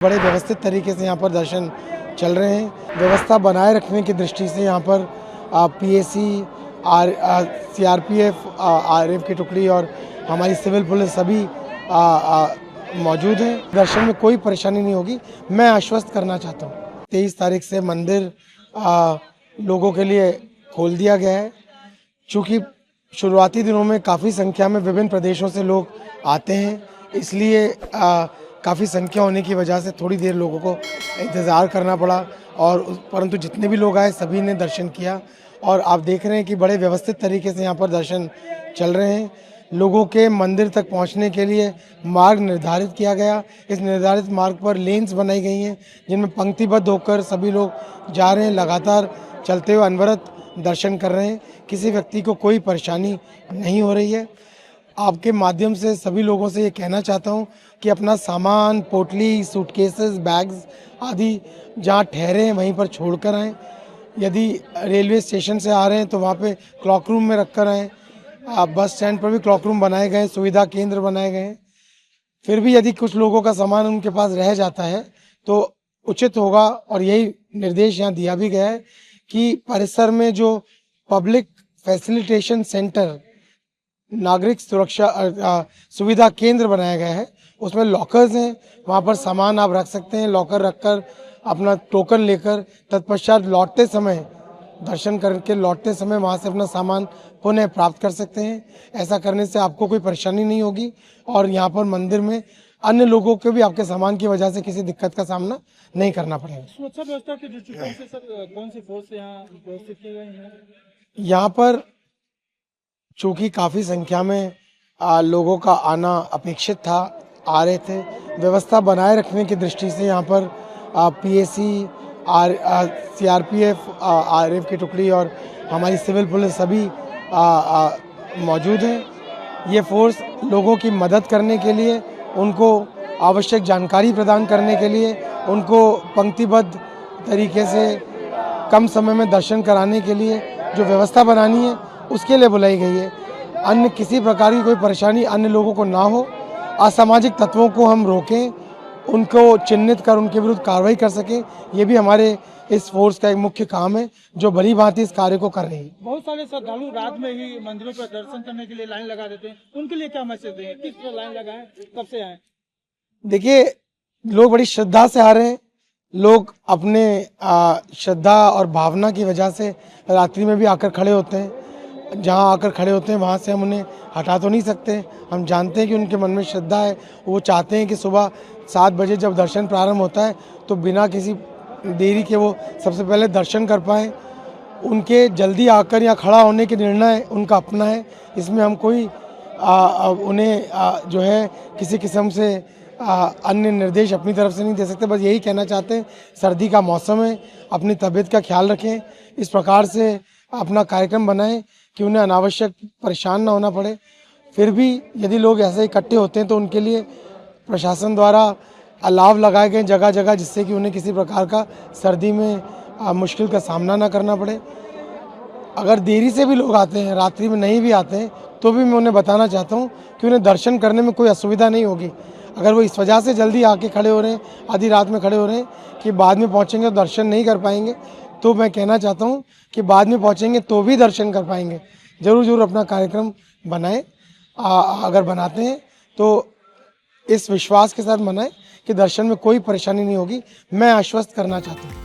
बड़े व्यवस्थित तरीके से यहाँ पर दर्शन चल रहे हैं। व्यवस्था बनाए रखने की दृष्टि से यहाँ पर पीएसी, सीआरपीएफ, आरएफ की टुकड़ी और हमारी सिविल पुलिस सभी मौजूद हैं। दर्शन में कोई परेशानी नहीं होगी, मैं आश्वस्त करना चाहता हूँ। 23 तारीख से मंदिर लोगों के लिए खोल दिया गया है। चूँकि शुरुआती दिनों में काफ़ी संख्या में विभिन्न प्रदेशों से लोग आते हैं, इसलिए काफ़ी संख्या होने की वजह से थोड़ी देर लोगों को इंतज़ार करना पड़ा और परंतु जितने भी लोग आए सभी ने दर्शन किया और आप देख रहे हैं कि बड़े व्यवस्थित तरीके से यहाँ पर दर्शन चल रहे हैं। लोगों के मंदिर तक पहुँचने के लिए मार्ग निर्धारित किया गया। इस निर्धारित मार्ग पर लेन्स बनाई गई हैं जिनमें पंक्तिबद्ध होकर सभी लोग जा रहे हैं, लगातार चलते हुए अनवरत दर्शन कर रहे हैं। किसी व्यक्ति को कोई परेशानी नहीं हो रही है। आपके माध्यम से सभी लोगों से ये कहना चाहता हूँ कि अपना सामान, पोटली, सूटकेसेस, बैग्स आदि जहाँ ठहरे हैं वहीं पर छोड़ कर आएँ। यदि रेलवे स्टेशन से आ रहे हैं तो वहाँ पे क्लॉक रूम में रख कर आएँ। बस स्टैंड पर भी क्लॉक रूम बनाए गए हैं, सुविधा केंद्र बनाए गए हैं। फिर भी यदि कुछ लोगों का सामान उनके पास रह जाता है तो उचित होगा और यही निर्देश यहाँ दिया भी गया है कि परिसर में जो पब्लिक फैसिलिटेशन सेंटर, नागरिक सुरक्षा सुविधा केंद्र बनाया गया है, उसमें लॉकर्स हैं, वहाँ पर सामान आप रख सकते हैं। लॉकर रखकर अपना टोकन लेकर तत्पश्चात लौटते समय, दर्शन करके लौटते समय वहाँ से अपना सामान पुनः प्राप्त कर सकते हैं। ऐसा करने से आपको कोई परेशानी नहीं होगी और यहाँ पर मंदिर में अन्य लोगों को भी आपके सामान की वजह से किसी दिक्कत का सामना नहीं करना पड़ेगा। सुरक्षा व्यवस्था के दृष्टिकोण से सर कौन सी फोर्स यहाँ व्यवस्थित की गई है? यहाँ पर चूँकि काफ़ी संख्या में लोगों का आना अपेक्षित था, आ रहे थे। व्यवस्था बनाए रखने की दृष्टि से यहाँ पर पीएसी, सीआरपीएफ, आरएफ की टुकड़ी और हमारी सिविल पुलिस सभी मौजूद हैं। ये फोर्स लोगों की मदद करने के लिए, उनको आवश्यक जानकारी प्रदान करने के लिए, उनको पंक्तिबद्ध तरीके से कम समय में दर्शन कराने के लिए जो व्यवस्था बनानी है उसके लिए बुलाई गई है। अन्य किसी प्रकार की कोई परेशानी अन्य लोगों को ना हो, असामाजिक तत्वों को हम रोकें, उनको चिन्हित कर उनके विरुद्ध कार्रवाई कर सकें, ये भी हमारे इस फोर्स का एक मुख्य काम है जो भली भांति इस कार्य को कर रही है। बहुत सारे श्रद्धालु रात में ही मंदिरों पर दर्शन करने के लिए लाइन लगा देते हैं, उनके लिए क्या मैसेज देंगे? किस तरह लाइन लगाएं, कब से आए? देखिए, लोग बड़ी श्रद्धा से आ रहे हैं। लोग अपने श्रद्धा और भावना की वजह से रात्रि में भी आकर खड़े होते हैं। जहाँ आकर खड़े होते हैं वहाँ से हम उन्हें हटा तो नहीं सकते। हम जानते हैं कि उनके मन में श्रद्धा है, वो चाहते हैं कि सुबह 7 बजे जब दर्शन प्रारंभ होता है तो बिना किसी देरी के वो सबसे पहले दर्शन कर पाएँ। उनके जल्दी आकर या खड़ा होने के निर्णय उनका अपना है, इसमें हम कोई उन्हें जो है किसी किस्म से अन्य निर्देश अपनी तरफ से नहीं दे सकते। बस यही कहना चाहते हैं, सर्दी का मौसम है, अपनी तबीयत का ख्याल रखें, इस प्रकार से अपना कार्यक्रम बनाएं कि उन्हें अनावश्यक परेशान ना होना पड़े। फिर भी यदि लोग ऐसे इकट्ठे होते हैं तो उनके लिए प्रशासन द्वारा अलाव लगाए गए जगह जगह, जिससे कि उन्हें किसी प्रकार का सर्दी में मुश्किल का सामना ना करना पड़े। अगर देरी से भी लोग आते हैं, रात्रि में नहीं भी आते हैं, तो भी मैं उन्हें बताना चाहता हूँ कि उन्हें दर्शन करने में कोई असुविधा नहीं होगी। अगर वो इस वजह से जल्दी आके खड़े हो रहे हैं, आधी रात में खड़े हो रहे हैं कि बाद में पहुँचेंगे तो दर्शन नहीं कर पाएंगे, तो मैं कहना चाहता हूँ कि बाद में पहुँचेंगे तो भी दर्शन कर पाएंगे। ज़रूर अपना कार्यक्रम बनाएं। अगर बनाते हैं तो इस विश्वास के साथ बनाएं कि दर्शन में कोई परेशानी नहीं होगी, मैं आश्वस्त करना चाहता हूँ।